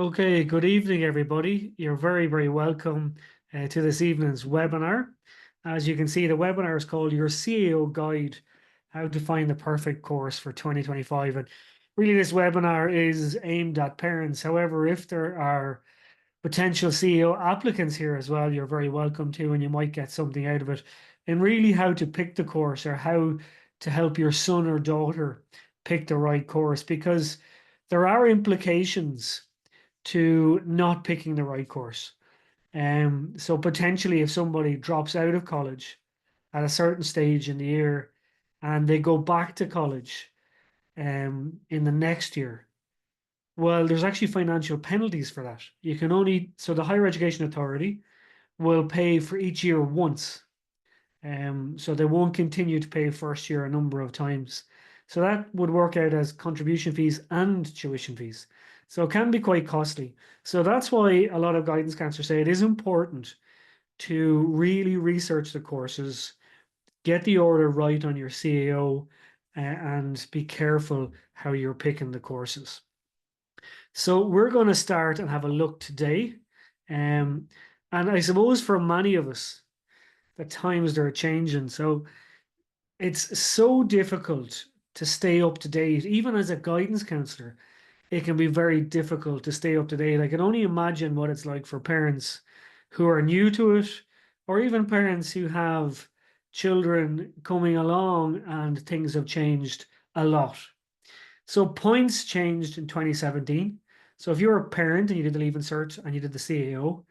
Okay, good evening, everybody. You're very, very welcome to this evening's webinar. As you can see, the webinar is called Your CAO Guide, How to Find the Perfect Course for 2025. And really, this webinar is aimed at parents. However, if there are potential CEO applicants here as well, you're very welcome to, and you might get something out of it. And really, how to pick the course or how to help your son or daughter pick the right course, because there are implications to not picking the right course. So potentially, if somebody drops out of college at a certain stage in the year and they go back to college in the next year, well, there's actually financial penalties for that. You can only, so the Higher Education Authority will pay for each year once. So they won't continue to pay first year a number of times. So that would work out as contribution fees and tuition fees. So it can be quite costly. So that's why a lot of guidance counselors say it is important to really research the courses, get the order right on your CAO, and be careful how you're picking the courses. So we're going to start and have a look today. And I suppose for many of us, the times they're changing. So it's so difficult to stay up to date. Even as a guidance counselor, it can be very difficult to stay up to date. I can only imagine what it's like for parents who are new to it, or even parents who have children coming along and things have changed a lot. So points changed in 2017. So if you're a parent and you did the Leaving Cert and you did the CAO,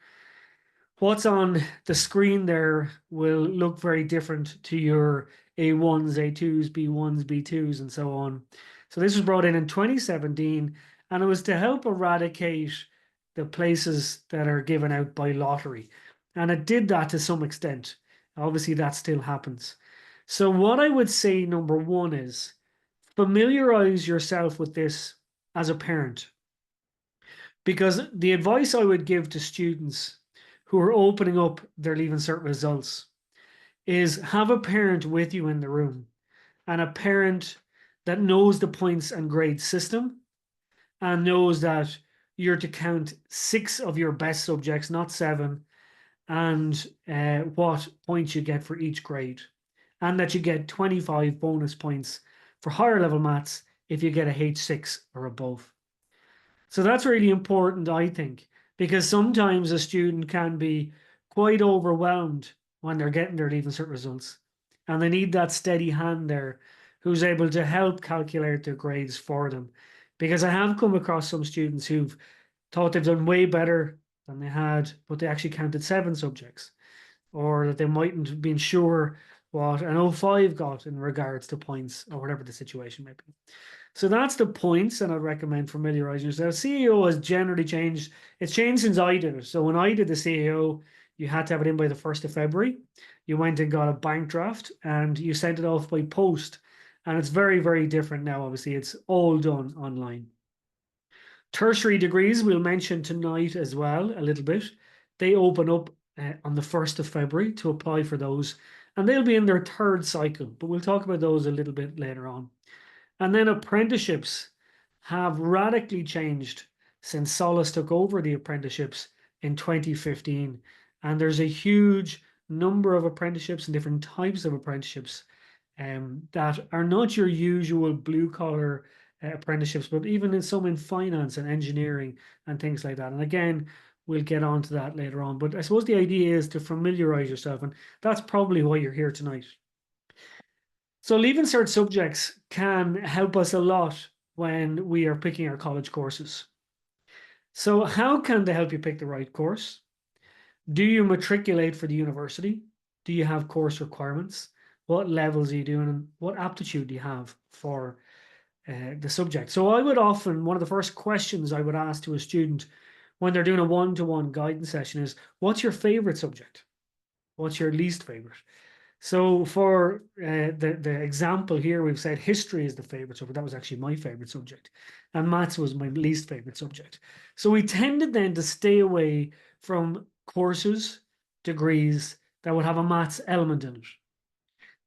what's on the screen there will look very different to your A1s, A2s, B1s, B2s, and so on. So this was brought in 2017, and it was to help eradicate the places that are given out by lottery. And it did that to some extent. Obviously, that still happens. So what I would say, number one, is familiarize yourself with this as a parent. Because the advice I would give to students who are opening up their Leaving Cert results is have a parent with you in the room, and a parent that knows the points and grade system and knows that you're to count 6 of your best subjects, not 7, and what points you get for each grade, and that you get 25 bonus points for higher level maths if you get a H6 or above. So that's really important, I think, because sometimes a student can be quite overwhelmed when they're getting their Leaving Cert results, and they need that steady hand there who's able to help calculate their grades for them. Because I have come across some students who've thought they've done way better than they had, but they actually counted 7 subjects, or that they mightn't have been sure what an O5 got in regards to points, or whatever the situation may be. So that's the points, and I'd recommend familiarizing yourself. CAO has generally changed. It's changed since I did it. So when I did the CAO, you had to have it in by the 1st of February. You went and got a bank draft and you sent it off by post. And it's very, very different now. Obviously, it's all done online. Tertiary degrees, we'll mention tonight as well a little bit. They open up on the 1st of February to apply for those. And they'll be in their 3rd cycle, but we'll talk about those a little bit later on. And then apprenticeships have radically changed since Solus took over the apprenticeships in 2015. And there's a huge number of apprenticeships and different types of apprenticeships that are not your usual blue collar apprenticeships, but even in some in finance and engineering and things like that. And again, we'll get on to that later on. But I suppose the idea is to familiarize yourself, and that's probably why you're here tonight. So Leaving Cert subjects can help us a lot when we are picking our college courses. So how can they help you pick the right course? Do you matriculate for the university? Do you have course requirements? What levels are you doing, and what aptitude do you have for the subject? So I would often, one of the first questions I would ask to a student when they're doing a one-to-one guidance session is, what's your favorite subject? What's your least favorite? So for the example here, we've said history is the favorite subject. That was actually my favorite subject. And maths was my least favorite subject. So we tended then to stay away from courses, degrees that would have a maths element in it.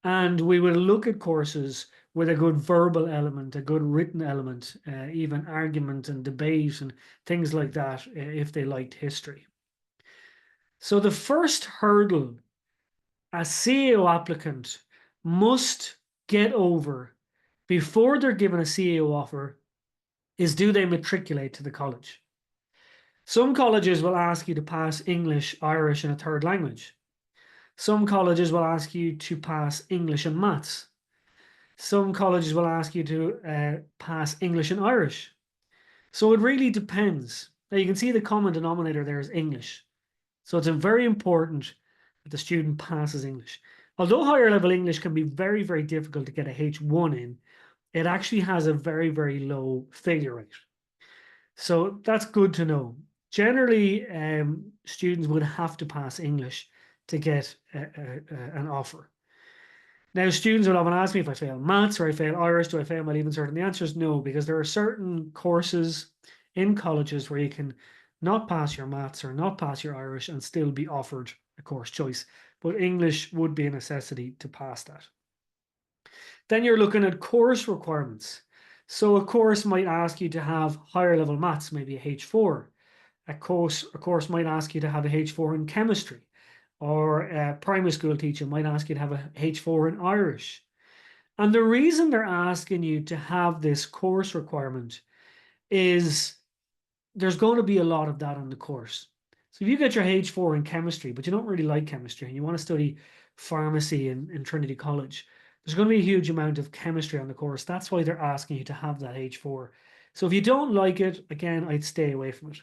And we would look at courses with a good verbal element, a good written element, even argument and debate and things like that, if they liked history. So the first hurdle a CAO applicant must get over before they're given a CAO offer is, do they matriculate to the college? Some colleges will ask you to pass English, Irish, and a third language. Some colleges will ask you to pass English and maths. Some colleges will ask you to pass English and Irish. So it really depends. Now you can see the common denominator there is English. So it's very important that the student passes English. Although higher level English can be very, very difficult to get a H1 in, it actually has a very, very low failure rate. So that's good to know. Generally, students would have to pass English to get an offer. Now, students will often ask me if I fail maths or I fail Irish, do I fail my Leaving Cert? And the answer is no, because there are certain courses in colleges where you can not pass your maths or not pass your Irish and still be offered a course choice. But English would be a necessity to pass that. Then you're looking at course requirements. So a course might ask you to have higher level maths, maybe a H4. A course might ask you to have a H4 in chemistry, or a primary school teacher might ask you to have a H4 in Irish. And the reason they're asking you to have this course requirement is there's going to be a lot of that on the course. So if you get your H4 in chemistry, but you don't really like chemistry and you want to study pharmacy in Trinity College, there's going to be a huge amount of chemistry on the course. That's why they're asking you to have that H4. So if you don't like it, again, I'd stay away from it.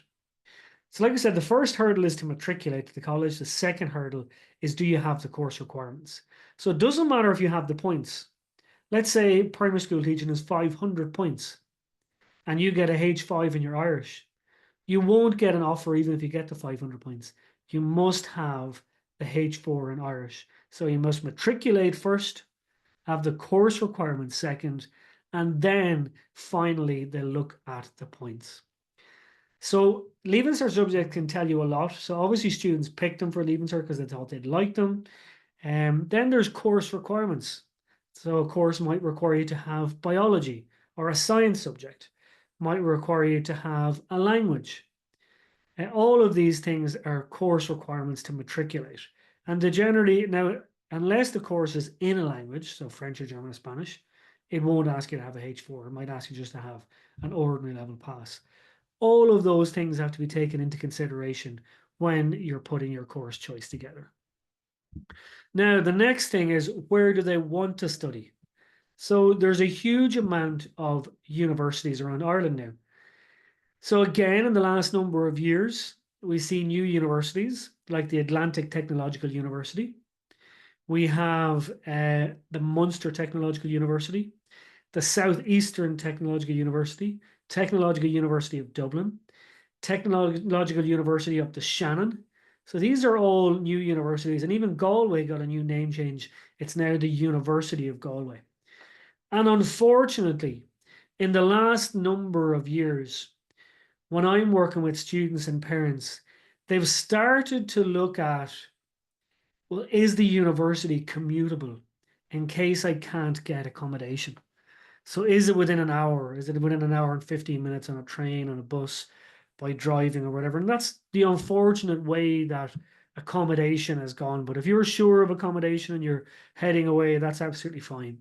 So like I said, the first hurdle is to matriculate to the college. The second hurdle is, do you have the course requirements? So it doesn't matter if you have the points. Let's say primary school teaching is 500 points and you get a H5 in your Irish. You won't get an offer even if you get the 500 points. You must have the H4 in Irish. So you must matriculate first, have the course requirements second, and then finally they'll look at the points. So Leaving Cert subject can tell you a lot. So obviously students picked them for Leaving Cert because they thought they'd like them. Then there's course requirements. So a course might require you to have biology or a science subject, might require you to have a language. And all of these things are course requirements to matriculate. And they generally, now, unless the course is in a language, so French or German or Spanish, it won't ask you to have a H4. It might ask you just to have an ordinary level pass. All of those things have to be taken into consideration when you're putting your course choice together. Now, the next thing is, where do they want to study? So there's a huge amount of universities around Ireland now. So again, in the last number of years, we see new universities like the Atlantic Technological University. We have the Munster Technological University, the Southeastern Technological University, Technological University of Dublin, Technological University of the Shannon. So these are all new universities, and even Galway got a new name change. It's now the University of Galway. And unfortunately, in the last number of years, when I'm working with students and parents, they've started to look at, well, is the university commutable in case I can't get accommodation? So is it within an hour? Is it within an hour and 15 minutes on a train, on a bus, by driving or whatever? And that's the unfortunate way that accommodation has gone. But if you're sure of accommodation and you're heading away, that's absolutely fine.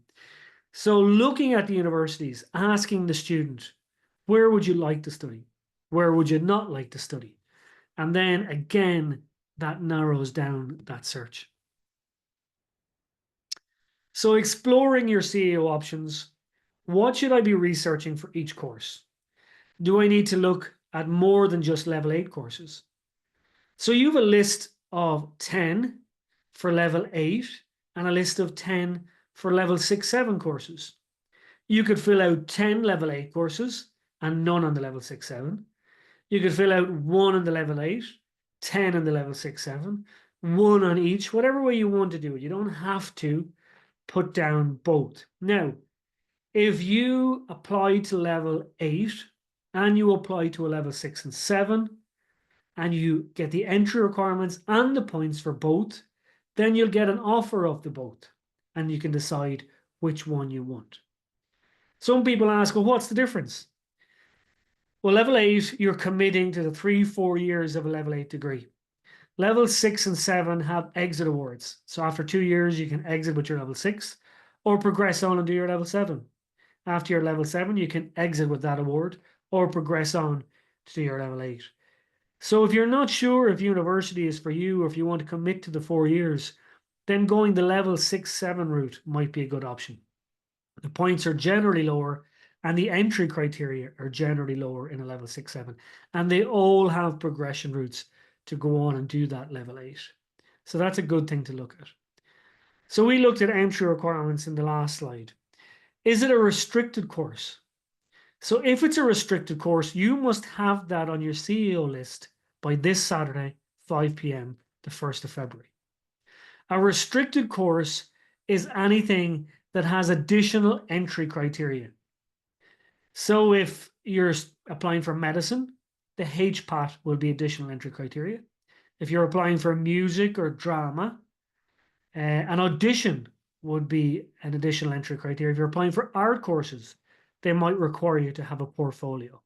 So looking at the universities, asking the student, where would you like to study? Where would you not like to study? And then again, that narrows down that search. So exploring your CAO options, what should I be researching for each course? Do I need to look at more than just level 8 courses? So you have a list of 10 for level 8 and a list of 10 for level 6-7 courses. You could fill out 10 level 8 courses and none on the level 6-7. You could fill out one on the level 8, 10 on the level 6-7, one on each, whatever way you want to do it. You don't have to put down both. Now, if you apply to level 8 and you apply to a level 6 and 7 and you get the entry requirements and the points for both, then you'll get an offer of the both and you can decide which one you want. Some people ask, well, what's the difference? Well, level 8, you're committing to the 3-4 years of a level 8 degree. Level 6 and 7 have exit awards. So after 2 years, you can exit with your level 6 or progress on and do your level 7. After your level 7, you can exit with that award or progress on to do your level 8. So if you're not sure if university is for you or if you want to commit to the 4 years, then going the level 6, 7 route might be a good option. The points are generally lower and the entry criteria are generally lower in a level 6, 7. And they all have progression routes to go on and do that level 8. So that's a good thing to look at. So we looked at entry requirements in the last slide. Is it a restricted course? So if it's a restricted course, you must have that on your CAO list by this Saturday, 5 p.m., the 1st of February. A restricted course is anything that has additional entry criteria. So if you're applying for medicine, the HPAT will be additional entry criteria. If you're applying for music or drama, an audition would be an additional entry criteria. If you're applying for art courses, they might require you to have a portfolio.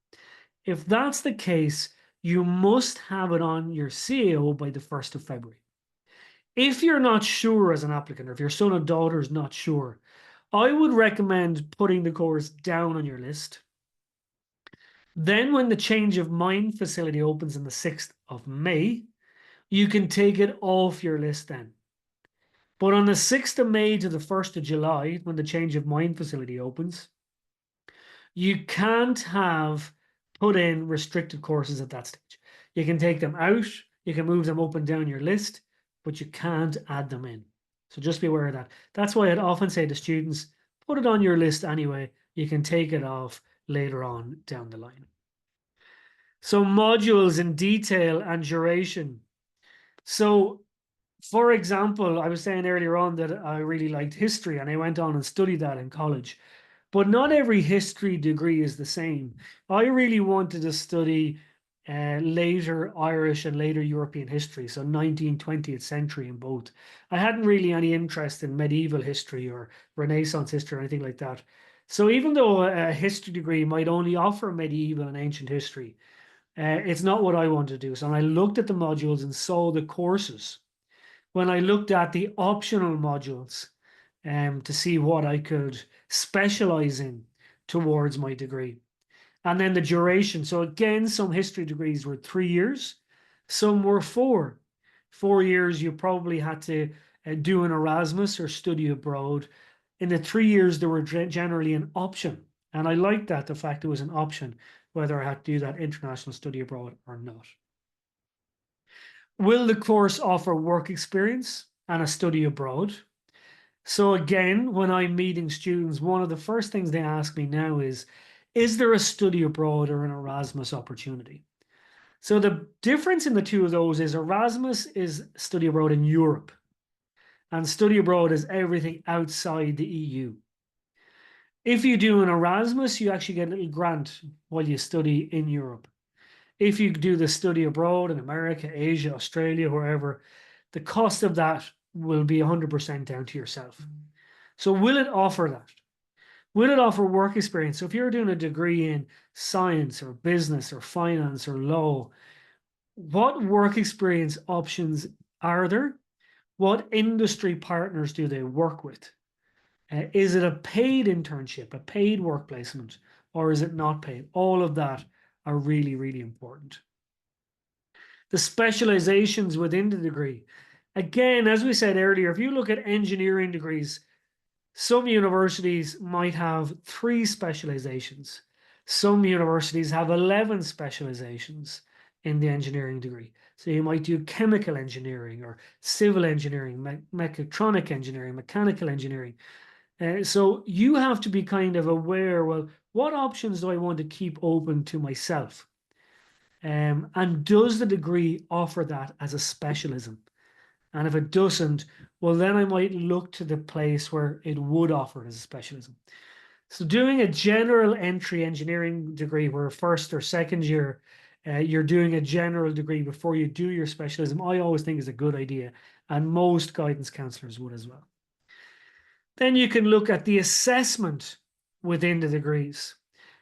If that's the case, you must have it on your CAO by the 1st of February. If you're not sure as an applicant, or if your son or daughter is not sure, I would recommend putting the course down on your list. Then when the change of mind facility opens on the 6th of May, you can take it off your list then. But on the 6th of May to the 1st of July, when the change of mind facility opens, you can't have put in restricted courses at that stage. You can take them out, you can move them up and down your list, but you can't add them in. So just be aware of that. That's why I'd often say to students, put it on your list anyway. You can take it off later on down the line. So modules in detail and duration. So for example, I was saying earlier on that I really liked history and I went on and studied that in college. But not every history degree is the same. I really wanted to study later Irish and later European history, so 19th, 20th century in both. I hadn't really any interest in medieval history or Renaissance history or anything like that. So even though a history degree might only offer medieval and ancient history, it's not what I want to do. So when I looked at the modules and saw the courses, when I looked at the optional modules to see what I could specialize in towards my degree. And then the duration. So again, some history degrees were 3 years, some were 4. 4 years, you probably had to do an Erasmus or study abroad. In the 3 years, they were generally an option. And I liked that, the fact it was an option, whether I had to do that international study abroad or not. Will the course offer work experience and a study abroad? So again, when I'm meeting students, one of the first things they ask me now is there a study abroad or an Erasmus opportunity? So the difference in the two of those is Erasmus is study abroad in Europe, and study abroad is everything outside the EU. If you do an Erasmus, you actually get a little grant while you study in Europe. If you do the study abroad in America, Asia, Australia, wherever, the cost of that will be 100% down to yourself. So will it offer that? Will it offer work experience? So if you're doing a degree in science or business or finance or law, what work experience options are there? What industry partners do they work with? Is it a paid internship, a paid work placement, or is it not paid? All of that are really, really important. The specializations within the degree. Again, as we said earlier, if you look at engineering degrees, some universities might have 3 specializations. Some universities have 11 specializations in the engineering degree. So you might do chemical engineering or civil engineering, mechatronic engineering, mechanical engineering. So you have to be kind of aware, well, what options do I want to keep open to myself? And does the degree offer that as a specialism? And if it doesn't, well, then I might look to the place where it would offer it as a specialism. So doing a general entry engineering degree where first or second year, you're doing a general degree before you do your specialism, I always think is a good idea. And most guidance counselors would as well. Then you can look at the assessment within the degrees.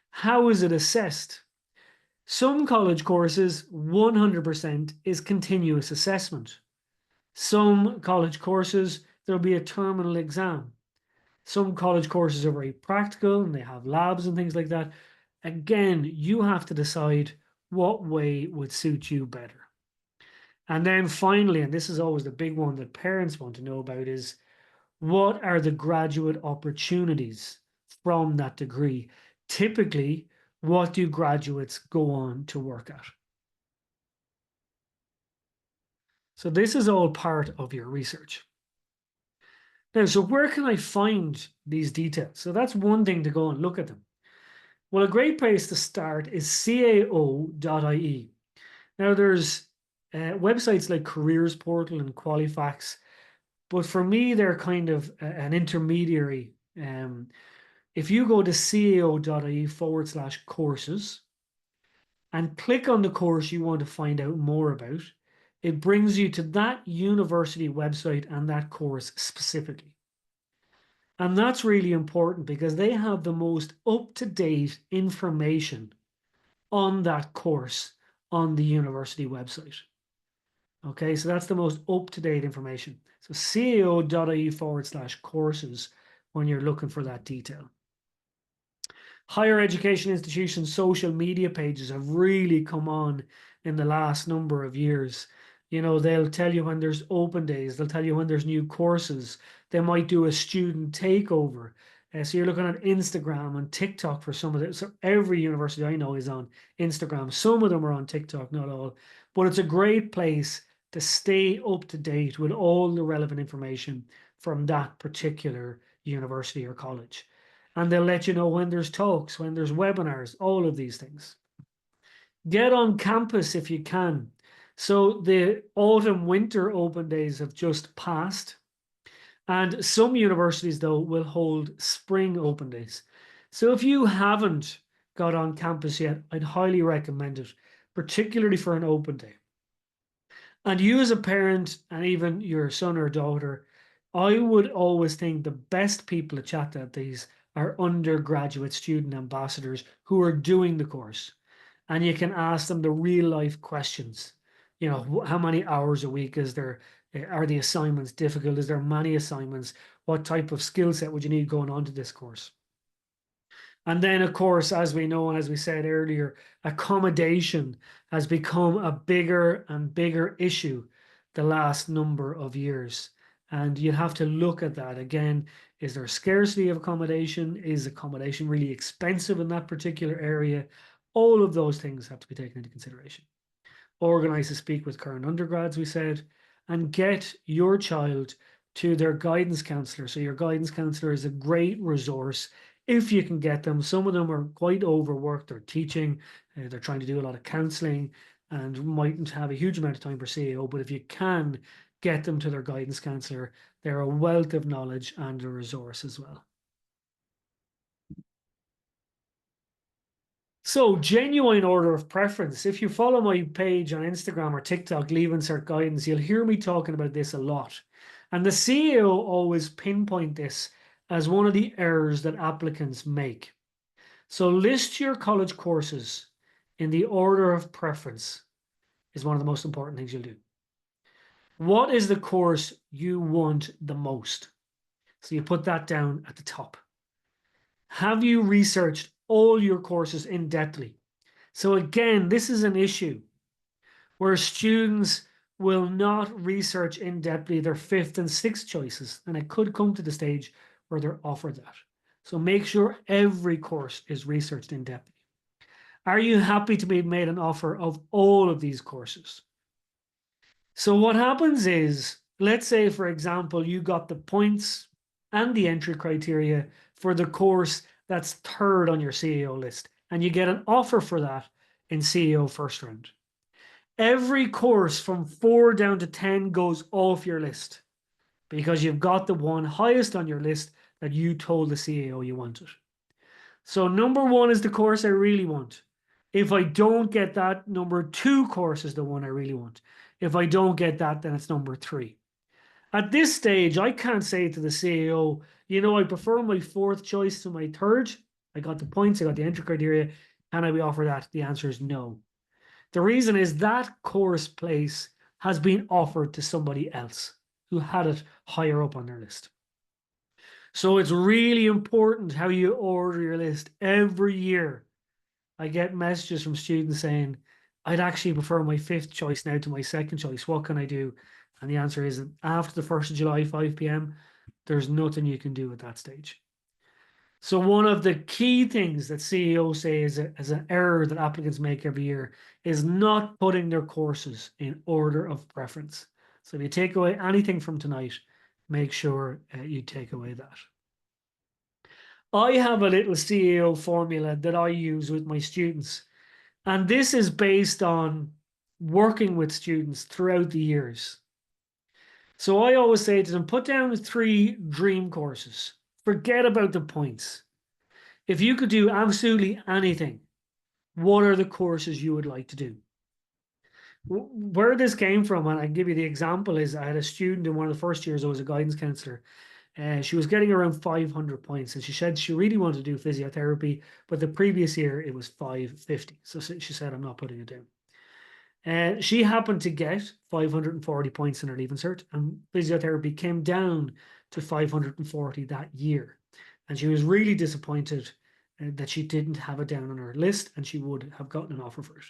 How is it assessed? Some college courses, 100% is continuous assessment. Some college courses, there'll be a terminal exam. Some college courses are very practical and they have labs and things like that. Again, you have to decide what way would suit you better. And then finally, and this is always the big one that parents want to know about, is what are the graduate opportunities from that degree? Typically, what do graduates go on to work at? So this is all part of your research. Now, so where can I find these details? So that's one thing to go and look at them. Well, a great place to start is CAO.ie. Now, there's websites like Careers Portal and Qualifax, but for me, they're kind of an intermediary. If you go to cao.ie/courses and click on the course you want to find out more about, it brings you to that university website and that course specifically. And that's really important because they have the most up-to-date information on that course on the university website. Okay, so that's the most up-to-date information. So cao.ie/courses when you're looking for that detail. Higher education institutions' social media pages have really come on in the last number of years. You know, they'll tell you when there's open days, they'll tell you when there's new courses, they might do a student takeover. So you're looking at Instagram and TikTok for some of it. So every university I know is on Instagram. Some of them are on TikTok, not all. But it's a great place to stay up to date with all the relevant information from that particular university or college. And they'll let you know when there's talks, when there's webinars, all of these things. Get on campus if you can. So the autumn winter open days have just passed. And some universities, though, will hold spring open days. So if you haven't got on campus yet, I'd highly recommend it, particularly for an open day. And you as a parent and even your son or daughter, I would always think the best people to chat at these are undergraduate student ambassadors who are doing the course. And you can ask them the real life questions. You know, how many hours a week is there? Are the assignments difficult? Is there many assignments? What type of skill set would you need going on to this course? And then, of course, as we know, and as we said earlier, accommodation has become a bigger and bigger issue the last number of years. And you have to look at that again. Is there scarcity of accommodation? Is accommodation really expensive in that particular area? All of those things have to be taken into consideration. Organize a speak with current undergrads, we said, and get your child to their guidance counselor. So your guidance counselor is a great resource if you can get them. Some of them are quite overworked. They're teaching, they're trying to do a lot of counseling and mightn't have a huge amount of time for CAO. But if you can get them to their guidance counselor, they're a wealth of knowledge and a resource as well. So, genuine order of preference. If you follow my page on Instagram or TikTok, Leave Insert Guidance, you'll hear me talking about this a lot. And the CAO always pinpoint this as one of the errors that applicants make. So, list your college courses in the order of preference is one of the most important things you'll do. What is the course you want the most? So, you put that down at the top. Have you researched all your courses in depthly? So again, this is an issue where students will not research in depthly their fifth and sixth choices, and it could come to the stage where they're offered that. So make sure every course is researched in depthly. Are you happy to be made an offer of all of these courses? So what happens is, let's say, for example, you got the points and the entry criteria for the course that's third on your CAO list, and you get an offer for that in CAO first round. Every course from 4 down to 10 goes off your list because you've got the one highest on your list that you told the CAO you wanted. So number 1 is the course I really want. If I don't get that, number 2 course is the one I really want. If I don't get that, then it's number 3. At this stage, I can't say to the CAO, you know, I prefer my 4th choice to my 3rd. I got the points, I got the entry criteria. Can I be offered that? The answer is no. The reason is that course place has been offered to somebody else who had it higher up on their list. So it's really important how you order your list every year. I get messages from students saying, I'd actually prefer my fifth choice now to my second choice. What can I do? And the answer is after the 1st of July, 5 p.m., there's nothing you can do at that stage. So one of the key things that CEOs say is an error that applicants make every year is not putting their courses in order of preference. So if you take away anything from tonight, make sure you take away that. I have a little CAO formula that I use with my students, and this is based on working with students throughout the years. So I always say to them, put down 3 dream courses. Forget about the points. If you could do absolutely anything, what are the courses you would like to do? Where this came from, and I can give you the example, is I had a student in one of the first years. I was a guidance counselor. She was getting around 500 points, and she said she really wanted to do physiotherapy, but the previous year it was 550. So she said, I'm not putting it down. She happened to get 540 points in her leaving cert, and physiotherapy came down to 540 that year. And she was really disappointed that she didn't have it down on her list, and she would have gotten an offer for it.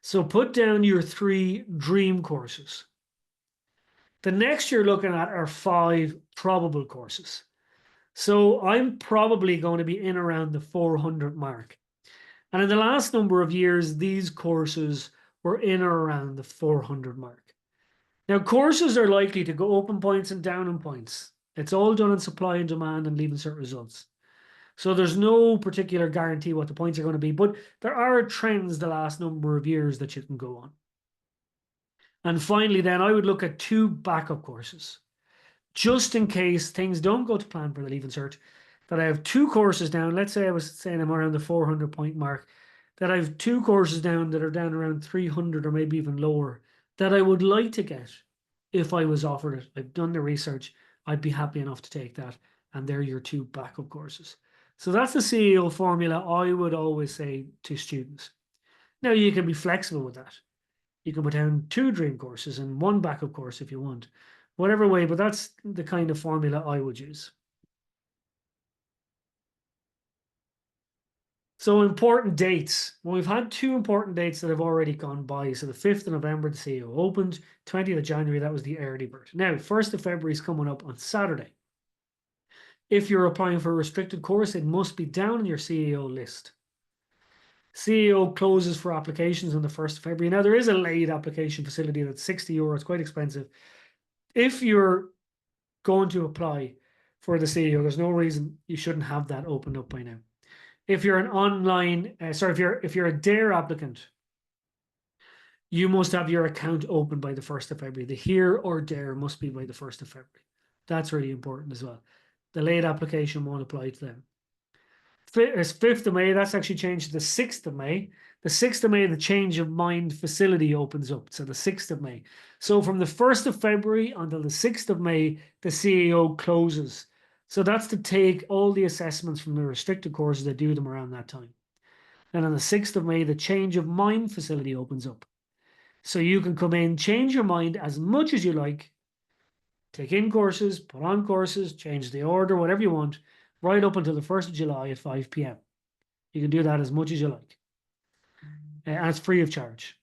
So put down your 3 dream courses. The next you're looking at are 5 probable courses. So I'm probably going to be in around the 400 mark. And in the last number of years, these courses were in or around the 400 mark. Now, courses are likely to go up in points and down in points. It's all done in supply and demand and leaving cert results. So there's no particular guarantee what the points are going to be, but there are trends the last number of years that you can go on. And finally, then I would look at 2 backup courses, just in case things don't go to plan for the leaving cert. That I have 2 courses down. Let's say I was saying I'm around the 400 point mark. That I have 2 courses down that are down around 300 or maybe even lower that I would like to get if I was offered it. I've done the research. I'd be happy enough to take that. And they're your 2 backup courses. So that's the CEO formula I would always say to students. Now you can be flexible with that. You can put down 2 dream courses and 1 backup course if you want. Whatever way, but that's the kind of formula I would use. So important dates. Well, we've had 2 important dates that have already gone by. So the 5th of November, the CEO opened. 20th of January, that was the early bird. Now, 1st of February is coming up on Saturday. If you're applying for a restricted course, it must be down on your CEO list. CEO closes for applications on the 1st of February. Now, there is a late application facility that's €60. It's quite expensive. If you're going to apply for the CEO, there's no reason you shouldn't have that opened up by now. If you're an online, if you're a DARE applicant, you must have your account open by the 1st of February. The HERE or DARE must be by the 1st of February. That's really important as well. The late application won't apply to them. 5th of May, that's actually changed to the 6th of May. The 6th of May, the change of mind facility opens up. So the 6th of May. So from the 1st of February until the 6th of May, the CEO closes. So that's to take all the assessments from the restricted courses that do them around that time. Then on the 6th of May, the change of mind facility opens up. So you can come in, change your mind as much as you like, take in courses, put on courses, change the order, whatever you want, right up until the 1st of July at 5 p.m. You can do that as much as you like. And it's free of charge.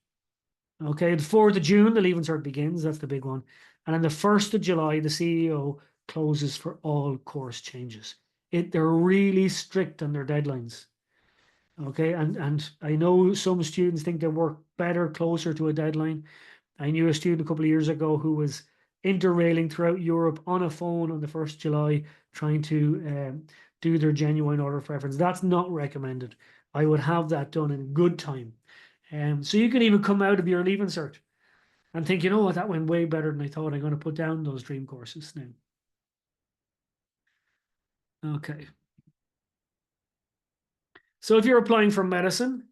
Okay, the 4th of June, the leaving cert begins. That's the big one. And on the 1st of July, the CEO closes for all course changes. They're really strict on their deadlines. Okay, and I know some students think they work better closer to a deadline. I knew a student a couple of years ago who was interrailing throughout Europe on a phone on the 1st of July trying to do their genuine order of preference. That's not recommended. I would have that done in good time. So you can even come out of your leaving cert and think, you know what, that went way better than I thought. I'm going to put down those dream courses now. Okay. So if you're applying for medicine,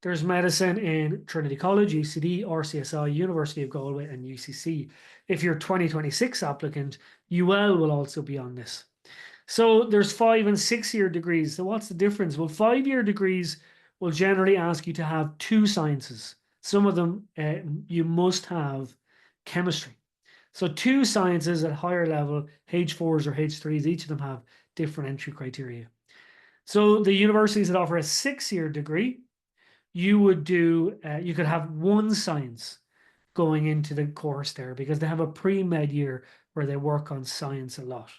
there's medicine in Trinity College, UCD, RCSI, University of Galway, and UCC. If you're 2026 applicant, UL will also be on this. So there's 5 and 6 year degrees. So what's the difference? Well, 5 year degrees will generally ask you to have two sciences. Some of them you must have chemistry. So two sciences at higher level, H4s or H3s, each of them have different entry criteria. So the universities that offer a 6 year degree, you could have one science going into the course there because they have a pre-med year where they work on science a lot.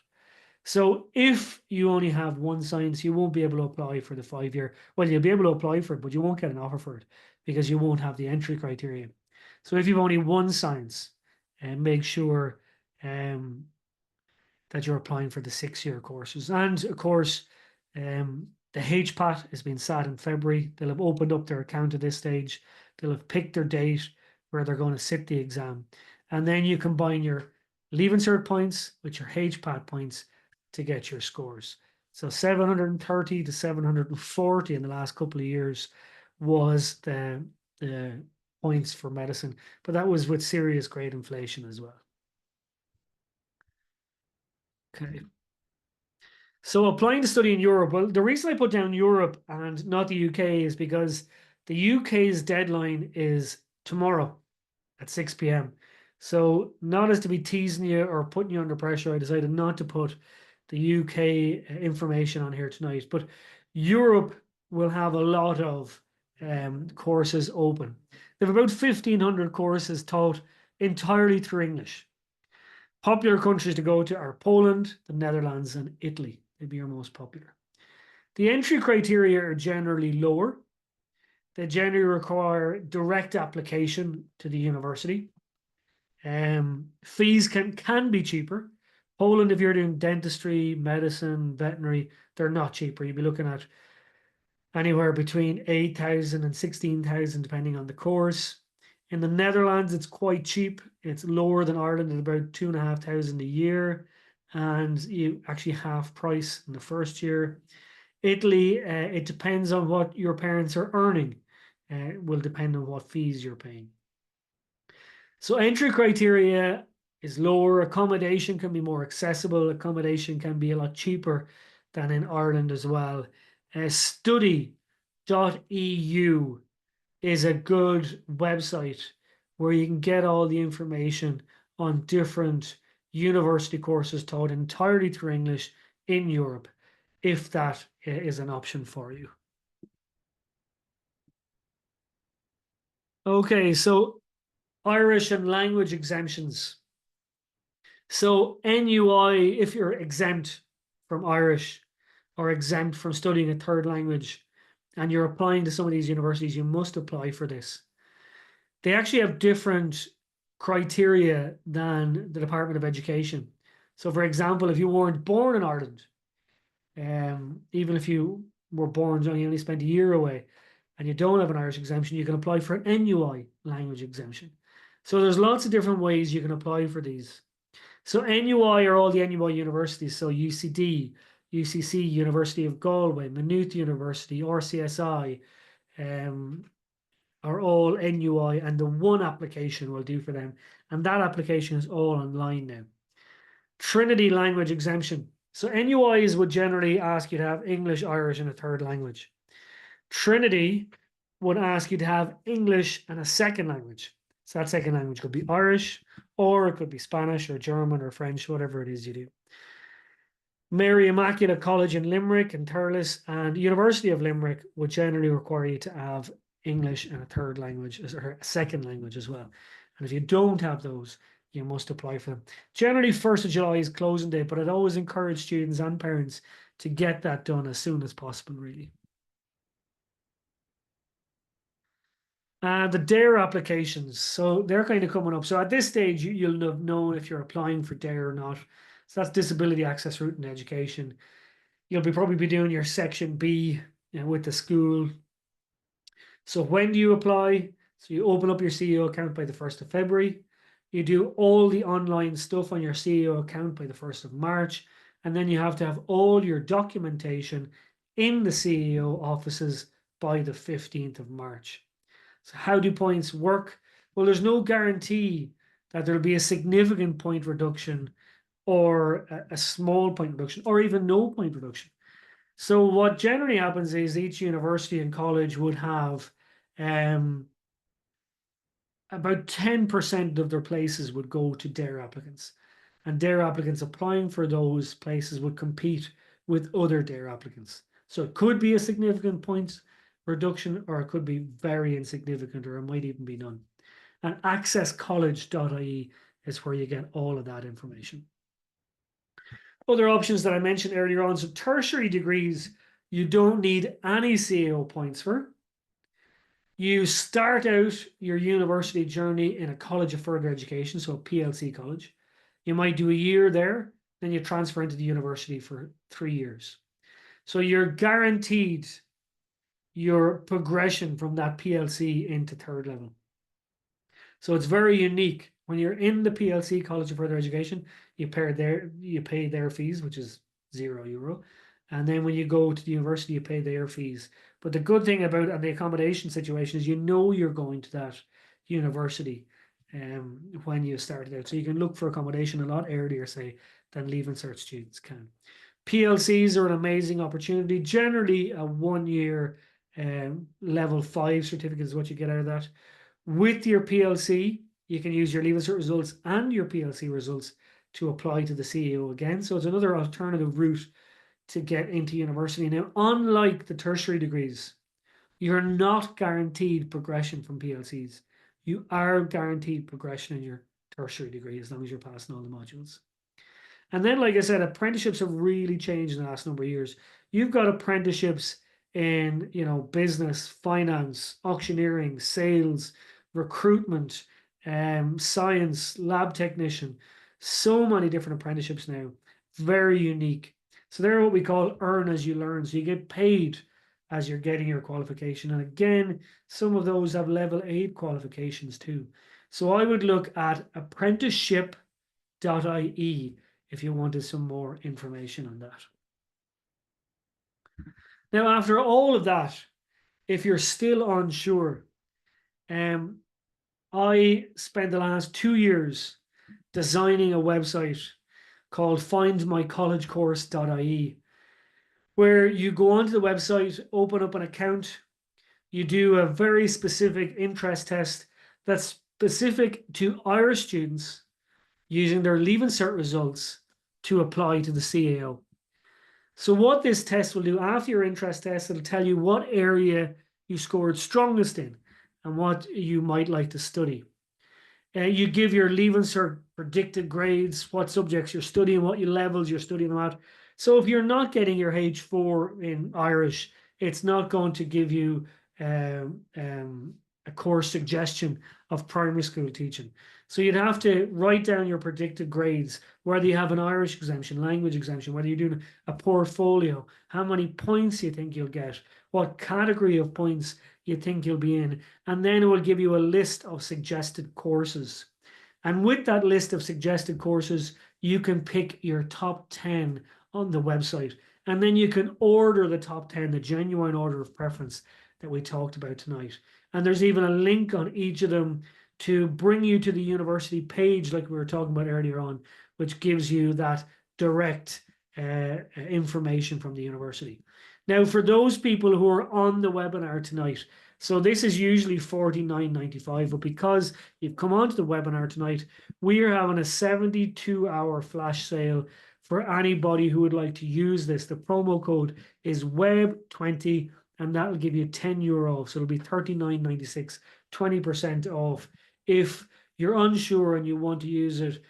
So if you only have one science, you won't be able to apply for the 5 year. Well, you'll be able to apply for it, but you won't get an offer for it because you won't have the entry criteria. So if you've only one science, make sure um, that you're applying for the 6 year courses. And of course, the HPAT has been sat in February. They'll have opened up their account at this stage. They'll have picked their date where they're going to sit the exam. And then you combine your Leaving Cert points with your HPAT points to get your scores. So 730 to 740 in the last couple of years was the points for medicine, but that was with serious grade inflation as well. Okay. So applying to study in Europe, well, the reason I put down Europe and not the UK is because the UK's deadline is tomorrow at 6 p.m. So not as to be teasing you or putting you under pressure, I decided not to put the UK information on here tonight. But Europe will have a lot of courses open. They have about 1,500 courses taught entirely through English. Popular countries to go to are Poland, the Netherlands, and Italy. They'd be your most popular. The entry criteria are generally lower. They generally require direct application to the university. Fees can be cheaper. Poland, if you're doing dentistry, medicine, veterinary, they're not cheaper. You'd be looking at anywhere between 8,000 and 16,000, depending on the course. In the Netherlands, it's quite cheap. It's lower than Ireland at about 2,500 a year, and you actually half price in the first year. Italy, it depends on what your parents are earning. It will depend on what fees you're paying. So entry criteria is lower. Accommodation can be more accessible. Accommodation can be a lot cheaper than in Ireland as well. Study.eu is a good website where you can get all the information on different university courses taught entirely through English in Europe, if that is an option for you. Okay, so Irish and language exemptions. So NUI, if you're exempt from Irish or exempt from studying a third language and you're applying to some of these universities, you must apply for this. They actually have different criteria than the Department of Education. So, for example, if you weren't born in Ireland, even if you were born and you only spent a year away and you don't have an Irish exemption, you can apply for an NUI language exemption. So there's lots of different ways you can apply for these. So NUI are all the NUI universities. So UCD, UCC, University of Galway, Maynooth University, RCSI, are all NUI, and the one application will do for them. And that application is all online now. Trinity language exemption. So NUIs would generally ask you to have English, Irish, and a third language. Trinity would ask you to have English and a second language. So that second language could be Irish, or it could be Spanish or German or French, whatever it is you do. Mary Immaculate College in Limerick and Thurles and University of Limerick would generally require you to have English and a third language or a second language as well. And if you don't have those, you must apply for them. Generally, 1st of July is closing day, but I'd always encourage students and parents to get that done as soon as possible, really. The DARE applications, so they're kind of coming up. So at this stage, you'll have known if you're applying for DARE or not. So that's Disability Access Route in Education. You'll probably be doing your Section B with the school. So when do you apply? So you open up your CEO account by the 1st of February. You do all the online stuff on your CEO account by the 1st of March. And then you have to have all your documentation in the CEO offices by the 15th of March. So how do points work? Well, there's no guarantee that there'll be a significant point reduction or a small point reduction, or even no point reduction. So what generally happens is each university and college would have about 10% of their places would go to their applicants. And their applicants applying for those places would compete with other their applicants. So it could be a significant point reduction, or it could be very insignificant, or it might even be none. And accesscollege.ie is where you get all of that information. Other options that I mentioned earlier on, so tertiary degrees, you don't need any CAO points for. You start out your university journey in a college of further education, so a PLC college. You might do a year there, then you transfer into the university for 3 years. So you're guaranteed your progression from that PLC into third level. So it's very unique. When you're in the PLC College of Further Education, you pay their fees, which is €0. And then when you go to the university, you pay their fees. But the good thing about the accommodation situation is you're going to that university when you started out. So you can look for accommodation a lot earlier, say, than Leaving Cert students can. PLCs are an amazing opportunity. Generally, a 1 year level 5 certificate is what you get out of that. With your PLC, you can use your Leaving Cert results and your PLC results to apply to the CAO again. So it's another alternative route to get into university. Now, unlike the tertiary degrees, you're not guaranteed progression from PLCs. You are guaranteed progression in your tertiary degree as long as you're passing all the modules. And then, like I said, apprenticeships have really changed in the last number of years. You've got apprenticeships in, business, finance, auctioneering, sales, recruitment, science, lab technician. So many different apprenticeships now. Very unique. So they're what we call earn as you learn. So you get paid as you're getting your qualification. And again, some of those have level 8 qualifications too. So I would look at apprenticeship.ie if you wanted some more information on that. Now, after all of that, if you're still unsure, I spent the last 2 years designing a website called findmycollegecourse.ie, where you go onto the website, open up an account, you do a very specific interest test that's specific to Irish students using their Leaving Cert results to apply to the CAO. So what this test will do after your interest test, it'll tell you what area you scored strongest in and what you might like to study. You give your Leaving Cert predicted grades, what subjects you're studying, what levels you're studying them at. So if you're not getting your H4 in Irish, it's not going to give you a course suggestion of primary school teaching. So you'd have to write down your predicted grades, whether you have an Irish exemption, language exemption, whether you're doing a portfolio, how many points you think you'll get, what category of points you think you'll be in, and then it will give you a list of suggested courses. And with that list of suggested courses, you can pick your top 10 on the website. And then you can order the top 10, the genuine order of preference that we talked about tonight. And there's even a link on each of them to bring you to the university page, like we were talking about earlier on, which gives you that direct information from the university. Now, for those people who are on the webinar tonight, so this is usually $49.95, but because you've come onto the webinar tonight, we are having a 72-hour flash sale for anybody who would like to use this. The promo code is WEB20, and that'll give you €10 off. So it'll be $39.96, 20% off. If you're unsure and you want to use it,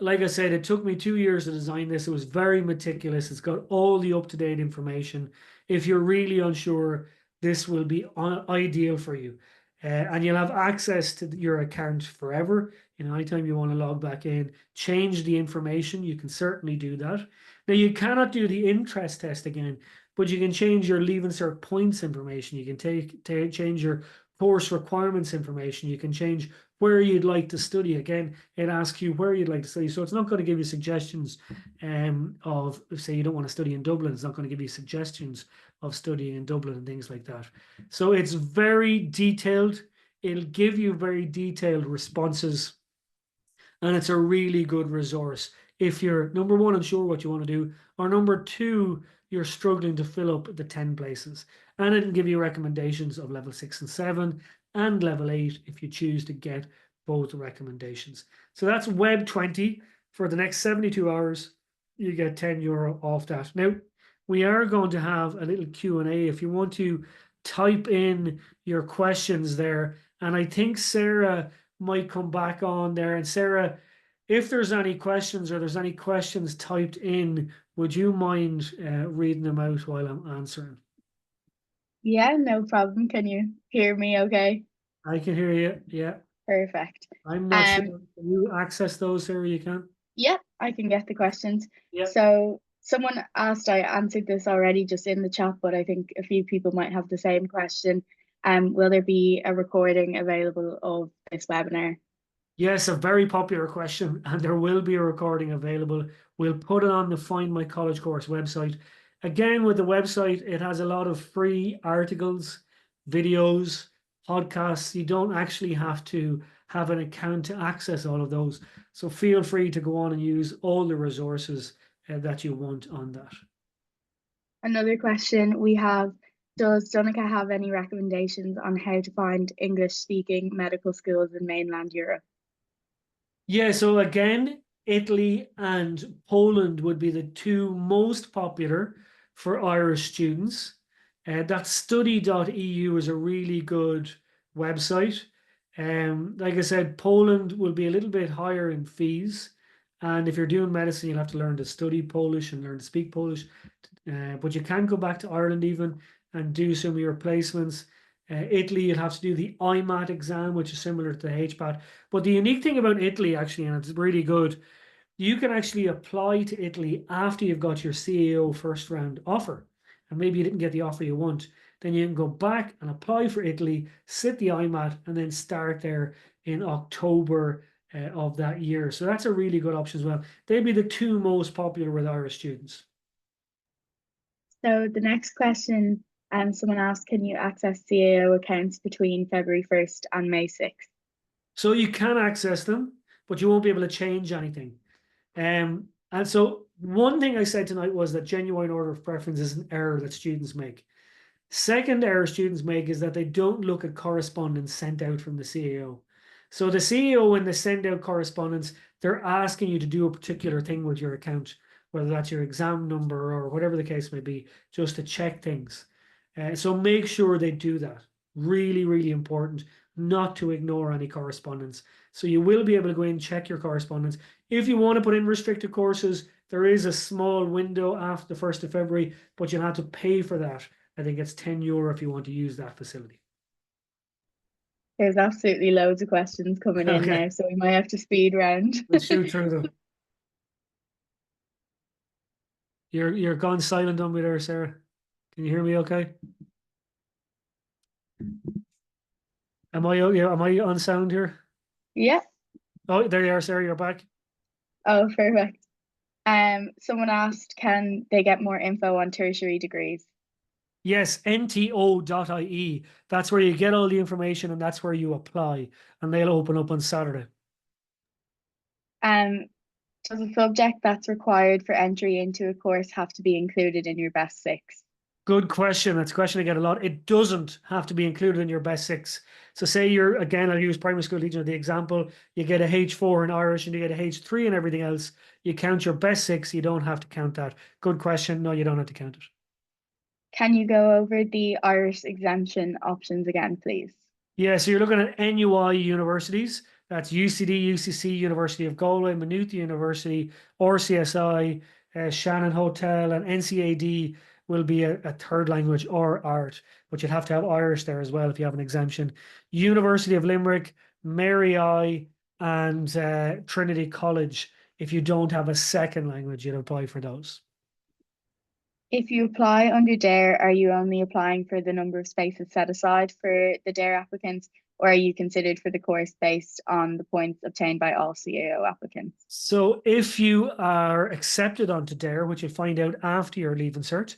like I said, it took me 2 years to design this. It was very meticulous. It's got all the up-to-date information. If you're really unsure, this will be ideal for you. And you'll have access to your account forever. Anytime you want to log back in, change the information, you can certainly do that. Now, you cannot do the interest test again, but you can change your Leaving Cert points information. You can change your course requirements information. You can change where you'd like to study. Again, it asks you where you'd like to study. So it's not going to give you suggestions of, say, you don't want to study in Dublin. It's not going to give you suggestions of studying in Dublin and things like that. So it's very detailed. It'll give you very detailed responses. And it's a really good resource if you're number one, unsure what you want to do, or number two, you're struggling to fill up the 10 places. And it can give you recommendations of level 6 and 7 and level 8 if you choose to get both recommendations. So that's Web 20 for the next 72 hours. You get €10 off that. Now, we are going to have a little Q&A if you want to type in your questions there. And I think Sarah might come back on there. And Sarah, if there's any questions or there's any questions typed in, would you mind reading them out while I'm answering? Yeah, no problem. Can you hear me okay? I can hear you. Yeah. Perfect. I'm not sure. Can you access those, Sarah? You can? Yeah, I can get the questions. Yeah. So someone asked, I answered this already just in the chat, but I think a few people might have the same question. Will there be a recording available of this webinar? Yes, a very popular question, and there will be a recording available. We'll put it on the Find My College Course website. Again, with the website, it has a lot of free articles, videos, podcasts. You don't actually have to have an account to access all of those. So feel free to go on and use all the resources that you want on that. Another question we have, does Donnchadh have any recommendations on how to find English-speaking medical schools in mainland Europe? Yeah, so again, Italy and Poland would be the two most popular for Irish students. That study.eu is a really good website. Like I said, Poland will be a little bit higher in fees. And if you're doing medicine, you'll have to learn to study Polish and learn to speak Polish. But you can go back to Ireland even and do some of your placements. Italy, you'll have to do the IMAT exam, which is similar to the HPAT. But the unique thing about Italy, actually, and it's really good, you can actually apply to Italy after you've got your CAO first round offer. And maybe you didn't get the offer you want. Then you can go back and apply for Italy, sit the IMAT, and then start there in October of that year. So that's a really good option as well. They'd be the two most popular with Irish students. So the next question, someone asked, can you access CAO accounts between February 1st and May 6th? So you can access them, but you won't be able to change anything. And so one thing I said tonight was that genuine order of preference is an error that students make. Second error students make is that they don't look at correspondence sent out from the CAO. So the CAO, when they send out correspondence, they're asking you to do a particular thing with your account, whether that's your exam number or whatever the case may be, just to check things. So make sure they do that. Really, really important not to ignore any correspondence. So you will be able to go in and check your correspondence. If you want to put in restricted courses, there is a small window after the 1st of February, but you'll have to pay for that. I think it's €10 if you want to use that facility. There's absolutely loads of questions coming in Okay, now, so we might have to speed round. let's shoot through them. You're gone silent on me there, Sarah. Can you hear me okay? Am I on sound here? Yeah. Oh, there you are, Sarah, you're back. Oh, perfect. Someone asked, can they get more info on tertiary degrees? Yes, nto.ie. That's where you get all the information and that's where you apply. And they'll open up on Saturday. Does a subject that's required for entry into a course have to be included in your best six? Good question. That's a question I get a lot. It doesn't have to be included in your best six. So say you're, again, I'll use primary school teacher as the example. You get a H4 in Irish and you get a H3 and everything else. You count your best six. You don't have to count that. Good question. No, you don't have to count it. Can you go over the Irish exemption options again, please? Yeah, so you're looking at NUI universities. That's UCD, UCC, University of Galway, Maynooth University, RCSI, Shannon Hotel, and NCAD will be a third language or art, but you'd have to have Irish there as well if you have an exemption. University of Limerick, Mary I, and Trinity College. If you don't have a second language, you'd apply for those. If you apply under DARE, are you only applying for the number of spaces set aside for the DARE applicants, or are you considered for the course based on the points obtained by all CAO applicants? So if you are accepted onto DARE, which you'll find out after your Leaving Cert,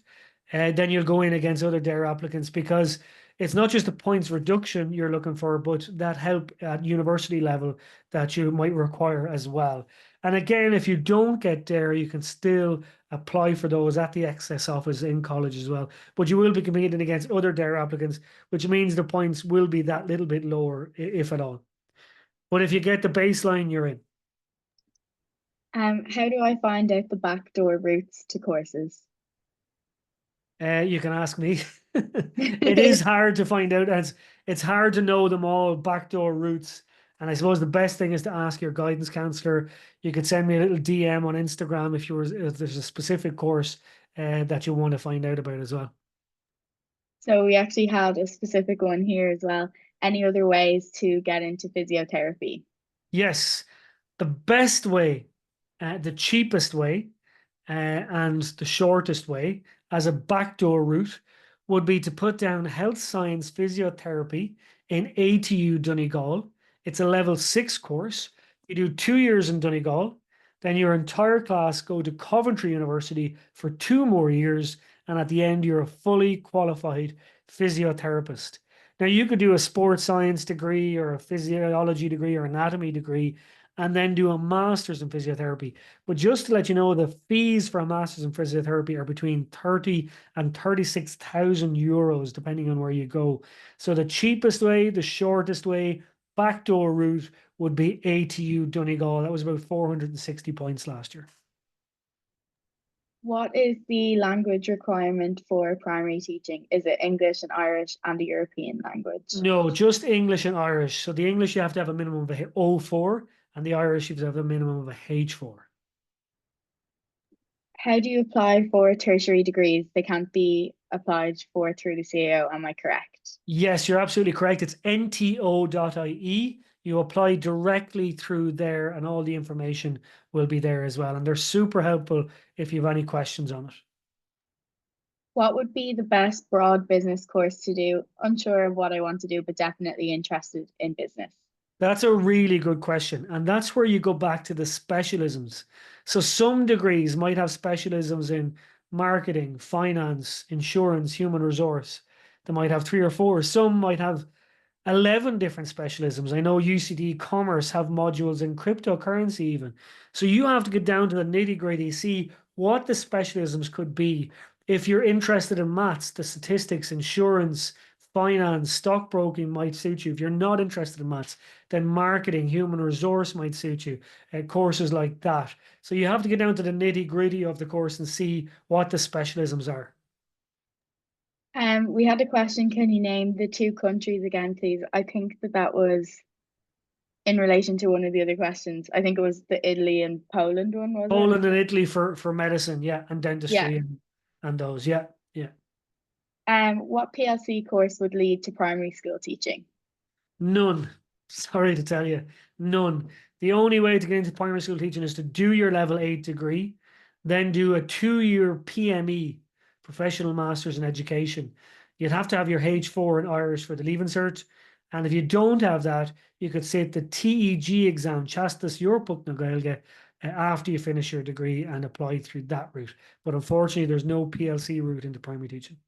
then you'll go in against other DARE applicants because it's not just a points reduction you're looking for, but that help at university level that you might require as well. And again, if you don't get there, you can still apply for those at the excess office in college as well. But you will be competing against other dare applicants, which means the points will be that little bit lower, if at all. But if you get the baseline, you're in. How do I find out the backdoor routes to courses? You can ask me. It is hard to find out, as it's hard to know them all backdoor routes. And I suppose the best thing is to ask your guidance counselor. You could send me a little DM on Instagram if there's a specific course that you want to find out about as well. So we actually have a specific one here as well. Any other ways to get into physiotherapy? Yes, the best way, the cheapest way, and the shortest way as a backdoor route would be to put down health science physiotherapy in ATU Donegal. It's a level 6 course. You do 2 years in Donegal, then your entire class go to Coventry University for 2 more years, and at the end, you're a fully qualified physiotherapist. Now, you could do a sports science degree or a physiology degree or anatomy degree and then do a master's in physiotherapy. But just to let you know, the fees for a master's in physiotherapy are between 30 and 36,000 euros, depending on where you go. So the cheapest way, the shortest way, backdoor route would be ATU Donegal. That was about 460 points last year. What is the language requirement for primary teaching? Is it English and Irish and a European language? No, just English and Irish. So the English you have to have a minimum of a O4, and the Irish you have to have a minimum of a H4. How do you apply for tertiary degrees? They can't be applied for through the CAO, am I correct? Yes, you're absolutely correct. It's nto.ie. You apply directly through there, and all the information will be there as well. And they're super helpful if you have any questions on it. What would be the best broad business course to do? Unsure of what I want to do, but definitely interested in business. That's a really good question. And that's where you go back to the specialisms. So some degrees might have specialisms in marketing, finance, insurance, human resource. They might have three or four. Some might have 11 different specialisms. I know UCD Commerce have modules in cryptocurrency even. So you have to get down to the nitty gritty, see what the specialisms could be. If you're interested in maths, the statistics, insurance, finance, stockbroking might suit you. If you're not interested in maths, then marketing, human resource might suit you. Courses like that. So you have to get down to the nitty gritty of the course and see what the specialisms are. We had a question. Can you name the two countries again, please? I think that was in relation to one of the other questions. I think it was the Italy and Poland one, was it? Poland and Italy for medicine, yeah, and Yeah. dentistry and those, yeah, yeah. What PLC course would lead to primary school teaching? None. Sorry to tell you, none. The only way to get into primary school teaching is to do your level 8 degree, then do a 2 year PME, professional masters in education. You'd have to have your H4 in Irish for the Leaving Cert. And if you don't have that, you could sit the TEG exam, Chastas Europuk na Gaeilge, after you finish your degree and apply through that route. But unfortunately, there's no PLC route into primary teaching.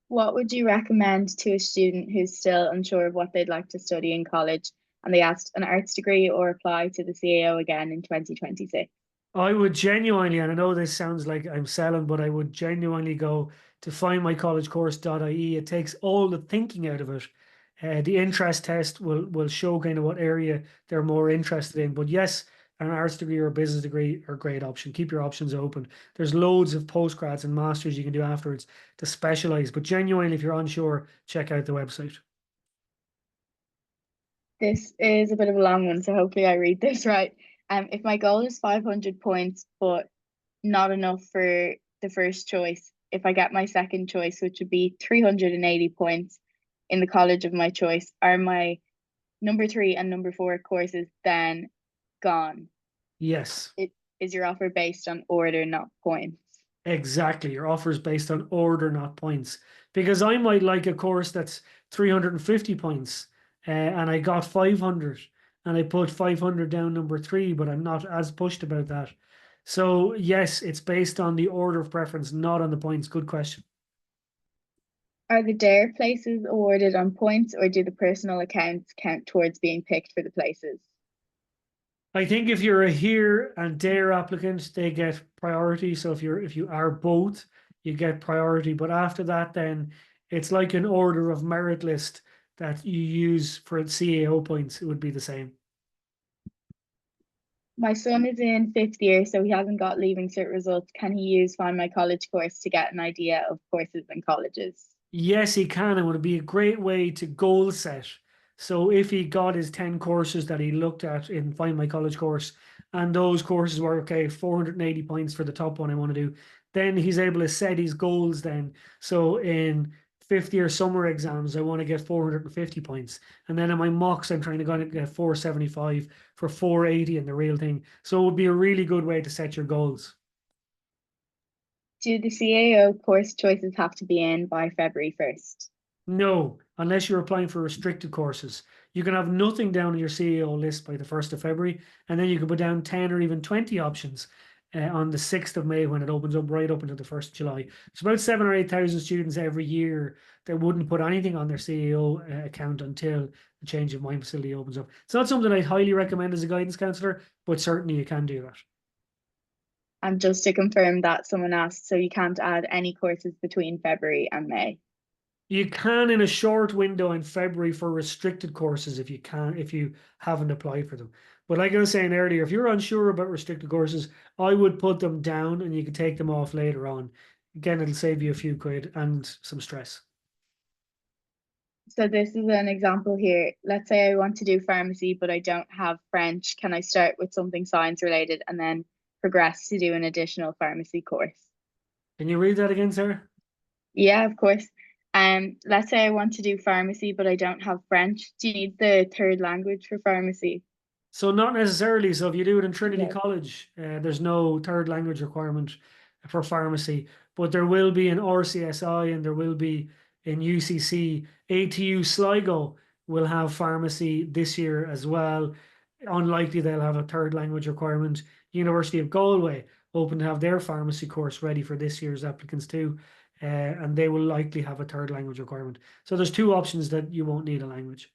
What would you recommend to a student who's still unsure of what they'd like to study in college and they asked an arts degree or apply to the CAO again in 2026? I would genuinely, and I know this sounds like I'm selling, but I would genuinely go to findmycollegecourse.ie. It takes all the thinking out of it. The interest test will show kind of what area they're more interested in. But yes, an arts degree or a business degree are a great option. Keep your options open. There's loads of postgrads and masters you can do afterwards to specialize. But genuinely, if you're unsure, check out the website. This is a bit of a long one, so hopefully I read this right. If my goal is 500 points, but not enough for the first choice, if I get my second choice, which would be 380 points in the college of my choice, are my number 3 and number 4 courses then gone? Yes. It is your offer based on order, not points. Exactly. Your offer is based on order, not points. Because I might like a course that's 350 points, and I got 500, and I put 500 down number three, but I'm not as pushed about that. So, yes, it's based on the order of preference, not on the points. Good question. Are the dare places awarded on points or do the personal accounts count towards being picked for the places? I think if you're a here and there applicant, they get priority. So if you are both, you get priority. But after that, then it's like an order of merit list that you use for CAO points. It would be the same. My son is in fifth year, so he hasn't got leaving cert results. Can he use Find My College course to get an idea of courses and colleges? Yes, he can. It would be a great way to goal set. So if he got his 10 courses that he looked at in Find My College course, and those courses were okay, 480 points for the top one I want to do, then he's able to set his goals then. So in fifth year summer exams, I want to get 450 points. And then in my mocks, I'm trying to get 475 for 480 in the real thing. So it would be a really good way to set your goals. Do the CAO course choices have to be in by February 1st? No, unless you're applying for restricted courses. You can have nothing down on your CEO list by the 1st of February, and then you can put down 10 or even 20 options on the 6th of May when it opens up right up until the 1st of July. It's about 7 or 8,000 students every year that wouldn't put anything on their CEO account until the change of mind facility opens up. It's not something I'd highly recommend as a guidance counselor, but certainly you can do that. And just to confirm that someone asked, so you can't add any courses between February and May. You can in a short window in February for restricted courses if you haven't applied for them. But like I was saying earlier, if you're unsure about restricted courses, I would put them down and you can take them off later on. Again, it'll save you a few quid and some stress. So this is an example here. Let's say I want to do pharmacy, but I don't have French. Can I start with something science related and then progress to do an additional pharmacy course? Can you read that again, Sarah? Yeah, of course. Let's say I want to do pharmacy, but I don't have French. Do you need the third language for pharmacy? So not necessarily. So if you do it in Trinity Okay. College, there's no third language requirement for pharmacy, but there will be in RCSI and there will be in UCC. ATU Sligo will have pharmacy this year as well. Unlikely they'll have a third language requirement. University of Galway open to have their pharmacy course ready for this year's applicants too, and they will likely have a third language requirement. So there's two options that you won't need a language.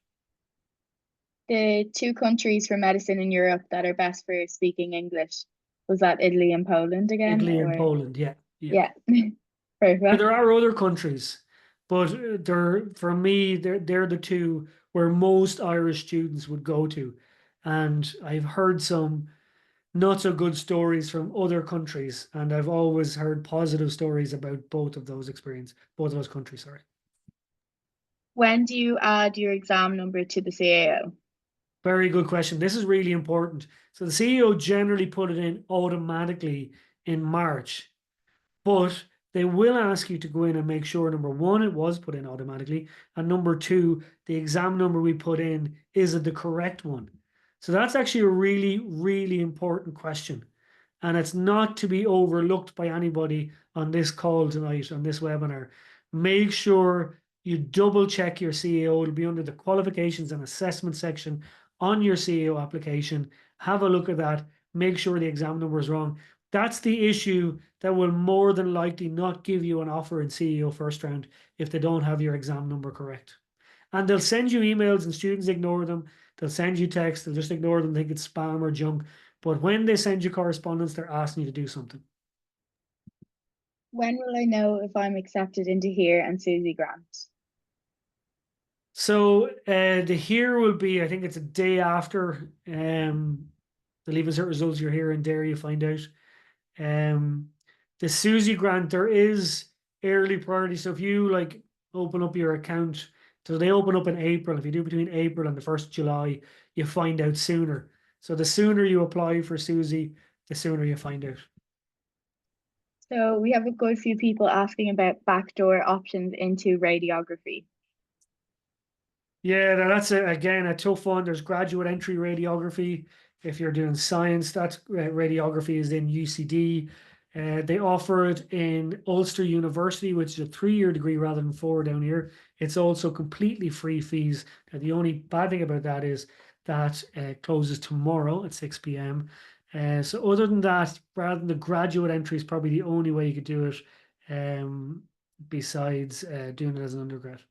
The two countries for medicine in Europe that are best for speaking English, was that Italy and Poland again, Italy and or Poland, yeah, yeah. yeah, There perfect. are other countries, but they're for me they're the two where most Irish students would go to, and I've heard some not so good stories from other countries, and I've always heard positive stories about both of those countries. Sorry. When do you add your exam number to the CAO? Very good question. This is really important. So the CEO generally put it in automatically in March. But they will ask you to go in and make sure number one, it was put in automatically, and number two, the exam number we put in is it the correct one? So that's actually a really, really important question. And it's not to be overlooked by anybody on this call tonight, on this webinar. Make sure you double check your CAO. It'll be under the qualifications and assessment section on your CAO application. Have a look at that. Make sure the exam number is wrong. That's the issue that will more than likely not give you an offer in CEO first round if they don't have your exam number correct. And they'll send you emails and students ignore them. They'll send you texts, they'll just ignore them, think it's spam or junk. But when they send you correspondence, they're asking you to do something. When will I know if I'm accepted into here and Susie Grant? So the here will be, I think it's a day after the leaving cert results. You're here and there you find out. Um, the Susie grant, there is early priority. So if you like open up your account, so they open up in April. If you do between April and the 1st of July, you find out sooner. So the sooner you apply for Susie, the sooner you find out. So we have a good few people asking about backdoor options into radiography. Yeah, that's again a tough one. There's graduate entry radiography. If you're doing science, that radiography is in UCD. They offer it in Ulster University, which is a 3 year degree rather than four down here. It's also completely free fees. Now, the only bad thing about that is that closes tomorrow at 6 p.m. So other than that, rather than the graduate entry is probably the only way you could do it, besides doing it as an undergrad.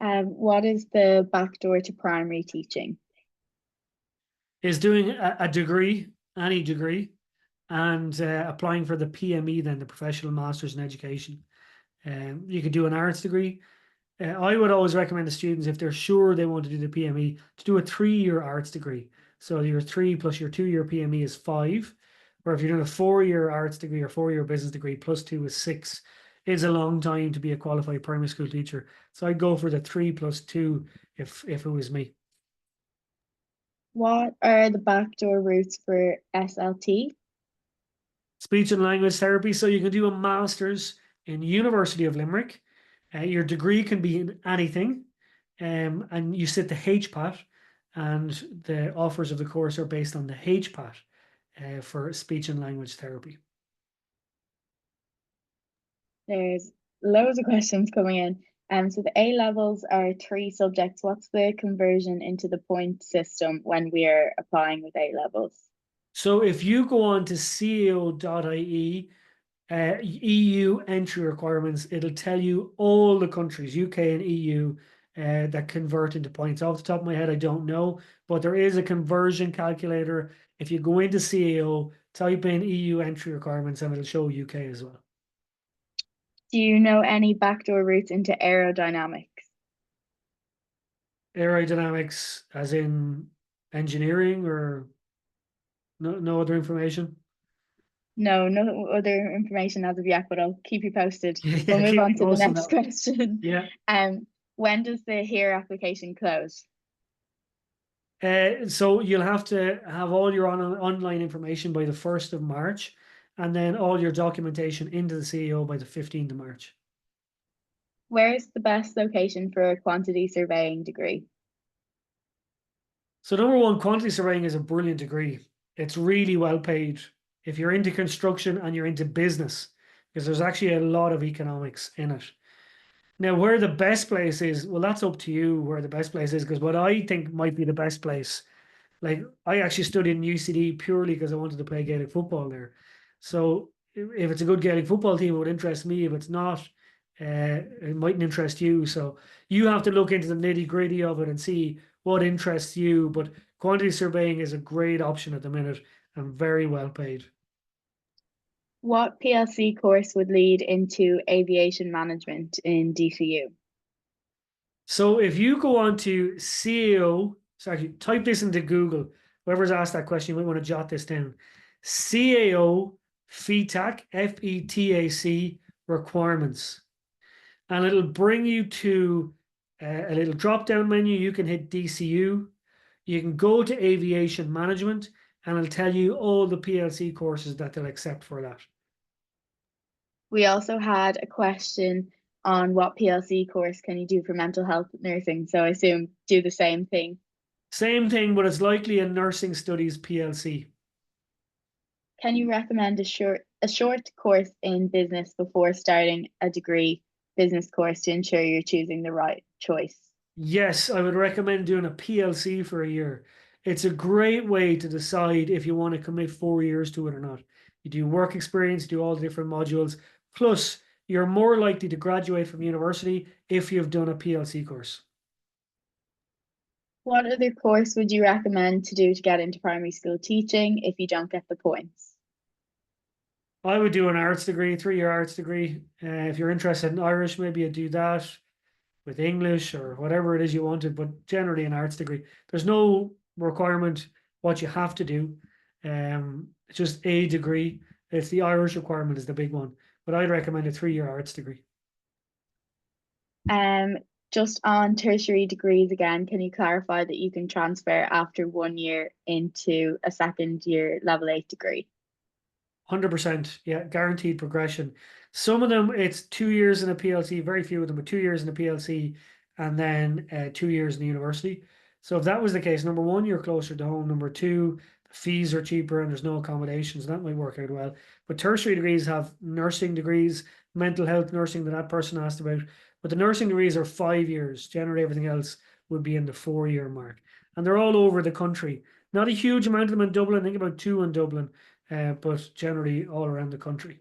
What is the backdoor to primary teaching? is doing a degree, any degree, and applying for the PME, then the Professional Masters in Education. You could do an arts degree. I would always recommend the students, if they're sure they want to do the PME, to do a 3-year arts degree. So your 3 plus your 2-year PME is 5. Or if you're doing a 4-year arts degree or 4-year business degree plus 2 is 6. It's a long time to be a qualified primary school teacher. So I'd go for the 3 plus 2 if it was me. What are the backdoor routes for SLT? Speech and language therapy. So you can do a master's in University of Limerick. Your degree can be in anything, and you sit the HPAT, and the offers of the course are based on the HPAT for speech and language therapy. There's loads of questions coming in. So the A levels are 3 subjects. What's the conversion into the point system when we are applying with A levels? So if you go on to cao.ie, EU entry requirements, it'll tell you all the countries, UK and EU, that convert into points. Off the top of my head, I don't know, but there is a conversion calculator. If you go into CAO, type in EU entry requirements, and it'll show UK as well. Do you know any backdoor routes into aerodynamics? Aerodynamics, as in engineering, or no other information? No, no other information as of yet, but I'll keep you posted. We'll Yeah, move keep me on to the posted on next that one. question. Yeah. When does the HERE application close? So you'll have to have all your online information by the 1st of March, and then all your documentation into the CEO by the 15th of March. Where is the best location for a quantity surveying degree? So number one, quantity surveying is a brilliant degree. It's really well paid if you're into construction and you're into business, because there's actually a lot of economics in it. Now, where the best place is, well, that's up to you where the best place is, because what I think might be the best place, like I actually studied in UCD purely because I wanted to play Gaelic football there. So if it's a good Gaelic football team, it would interest me. If it's not, it mightn't interest you. So you have to look into the nitty gritty of it and see what interests you. But quantity surveying is a great option at the minute and very well paid. What PLC course would lead into aviation management in DCU? So if you go on to CAO, so actually type this into Google. Whoever's asked that question, you might want to jot this down. CAO FETAC, FETAC requirements. And it'll bring you to a little drop down menu. You can hit DCU. You can go to aviation management, and it'll tell you all the PLC courses that they'll accept for that. We also had a question on what PLC course can you do for mental health nursing. So I assume do the same thing. Same thing, but it's likely a nursing studies PLC. Can you recommend a short course in business before starting a degree business course to ensure you're choosing the right choice? Yes, I would recommend doing a PLC for a year. It's a great way to decide if you want to commit 4 years to it or not. You do work experience, do all the different modules. Plus, you're more likely to graduate from university if you've done a PLC course. What other course would you recommend to do to get into primary school teaching if you don't get the points? I would do an arts degree, 3-year arts degree. If you're interested in Irish, maybe you'd do that with English or whatever it is you wanted, but generally an arts degree. There's no requirement what you have to do. It's just a degree. It's the Irish requirement is the big one, but I'd recommend a 3-year arts degree. Um, just on tertiary degrees again, can you clarify that you can transfer after 1 year into a second year level 8 degree? 100%, yeah, guaranteed progression. Some of them it's 2 years in a PLC, very few of them are 2 years in a PLC and then 2 years in the university. So if that was the case, number one, you're closer to home. Number two, the fees are cheaper and there's no accommodations. That might work out well. But tertiary degrees have nursing degrees, mental health nursing that person asked about. But the nursing degrees are 5 years. Generally, everything else would be in the 4-year mark. And they're all over the country. Not a huge amount of them in Dublin. I think about 2 in Dublin, but generally all around the country.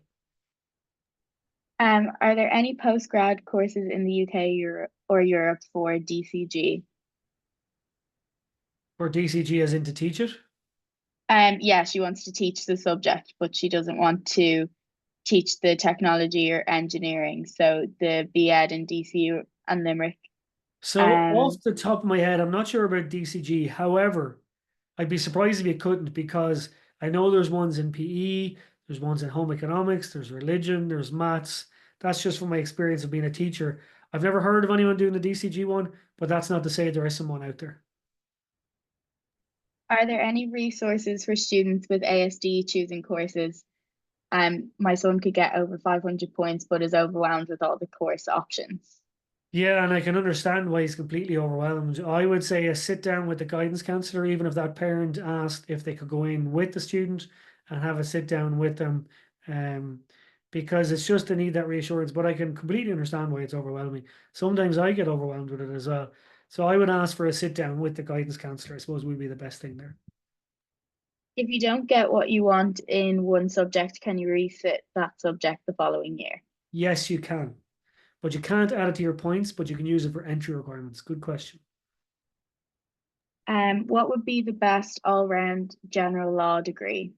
Are there any postgrad courses in the UK or Europe for DCG? Or DCG as in to teach it. Yeah, she wants to teach the subject, but she doesn't want to teach the technology or engineering. So the BEd in DCU and Limerick. So off Um, the top of my head, I'm not sure about DCG. However, I'd be surprised if you couldn't because I know there's ones in PE, there's ones in home economics, there's religion, there's maths. That's just from my experience of being a teacher. I've never heard of anyone doing the DCG one, but that's not to say there isn't one out there. are there any resources for students with ASD choosing courses? My son could get over 500 points, but is overwhelmed with all the course options. Yeah, and I can understand why he's completely overwhelmed. I would say a sit down with the guidance counselor, even if that parent asked if they could go in with the student and have a sit down with them, um, because it's just to need that reassurance. But I can completely understand why it's overwhelming. Sometimes I get overwhelmed with it as well. So I would ask for a sit down with the guidance counselor, I suppose would be the best thing there. If you don't get what you want in one subject, can you resit that subject the following year? Yes, you can, but you can't add it to your points, but you can use it for entry requirements. Good question. What would be the best all-round general law degree?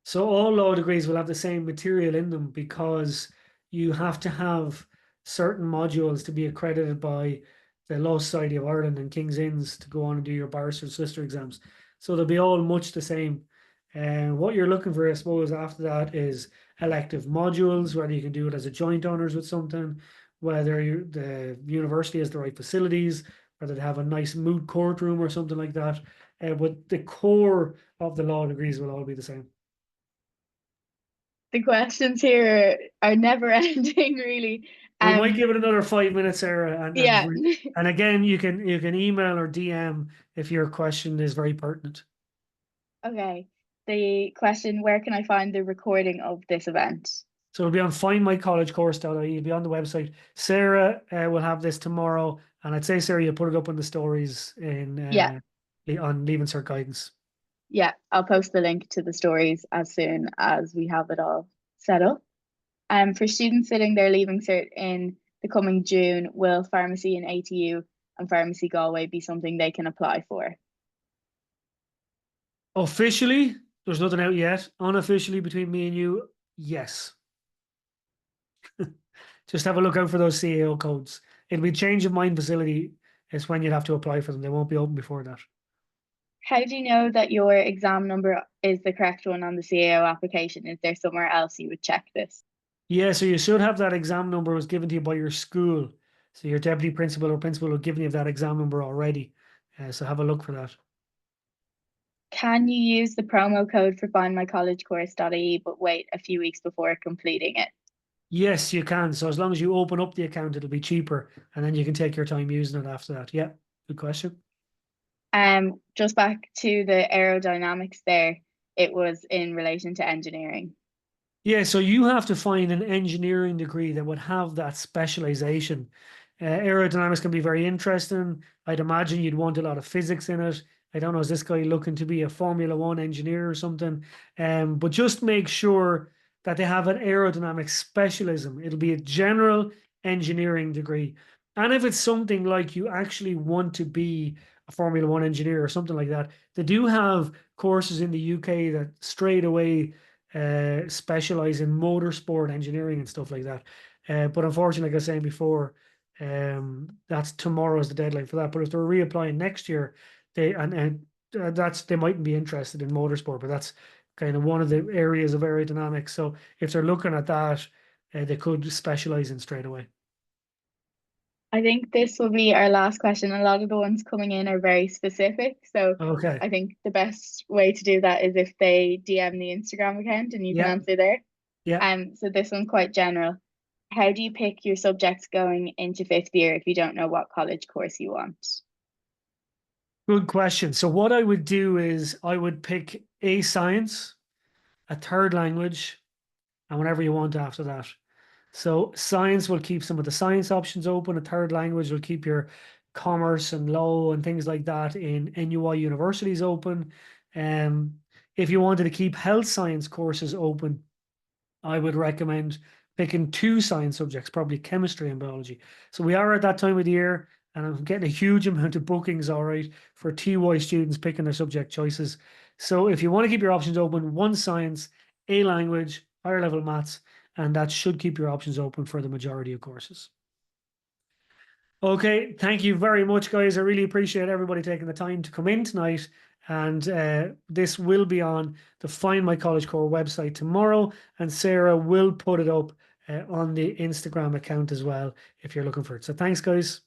So all law degrees will have the same material in them because you have to have certain modules to be accredited by the Law Society of Ireland and King's Inns to go on and do your barrister solicitor exams. So they'll be all much the same. And what you're looking for, I suppose, after that is elective modules, whether you can do it as a joint honours with something, whether the university has the right facilities, whether they have a nice moot courtroom or something like that. But the core of the law degrees will all be the same. The questions here are never ending, really. We might Um, give it another 5 minutes, Sarah, yeah. and again, you can email or DM if your question is very pertinent. Okay. The question, where can I find the recording of this event? So it'll be on findmycollegecourse.ie. It'll be on the website. Sarah will have this tomorrow, and I'd say Sarah, you put it up on the stories in Yeah, on Leaving Cert Guidance. yeah. I'll post the link to the stories as soon as we have it all set up. For students sitting their leaving cert in the coming June, will pharmacy in ATU and pharmacy Galway be something they can apply for? Officially, there's nothing out yet. Unofficially, between me and you, yes. Just have a look out for those CAO codes. It'll be change of mind facility. Is when you'll have to apply for them. They won't be open before that. How do you know that your exam number is the correct one on the CAO application? Is there somewhere else you would check this? Yeah, so you should have that exam number was given to you by your school. So your deputy principal or principal will give you that exam number already. So have a look for that. Can you use the promo code for findmycollegecourse.ie but wait a few weeks before completing it? Yes, you can. So as long as you open up the account, it'll be cheaper, and then you can take your time using it after that. Yeah, good question. Just back to the aerodynamics there, it was in relation to engineering. Yeah, so you have to find an engineering degree that would have that specialization. Aerodynamics can be very interesting. I'd imagine you'd want a lot of physics in it. I don't know, is this guy looking to be a Formula One engineer or something? But just make sure that they have an aerodynamics specialism. It'll be a general engineering degree. And if it's something like you actually want to be a Formula One engineer or something like that, they do have courses in the UK that straight away specialize in motorsport engineering and stuff like that. But unfortunately, like I was saying before, that's tomorrow's the deadline for that. But if they're reapplying next year, they mightn't be interested in motorsport, but that's kind of one of the areas of aerodynamics. So if they're looking at that, they could specialize in straight away. I think this will be our last question. A lot of the ones coming in are very specific. So Okay. I think the best way to do that is if they DM the Instagram account and you can Yeah. answer there. Yeah. So this one's quite general. How do you pick your subjects going into fifth year if you don't know what college course you want? Good question. So what I would do is I would pick a science, a third language, and whatever you want after that. So science will keep some of the science options open. A third language will keep your commerce and law and things like that in NUI universities open. Um, if you wanted to keep health science courses open, I would recommend picking two science subjects, probably chemistry and biology. So we are at that time of the year. and I'm getting a huge amount of bookings, all right, for TY students picking their subject choices. So if you want to keep your options open, one science, a language, higher level maths, and that should keep your options open for the majority of courses. Okay, thank you very much, guys. I really appreciate everybody taking the time to come in tonight. And this will be on the Find My College Core website tomorrow, and Sarah will put it up on the Instagram account as well if you're looking for it. So thanks, guys.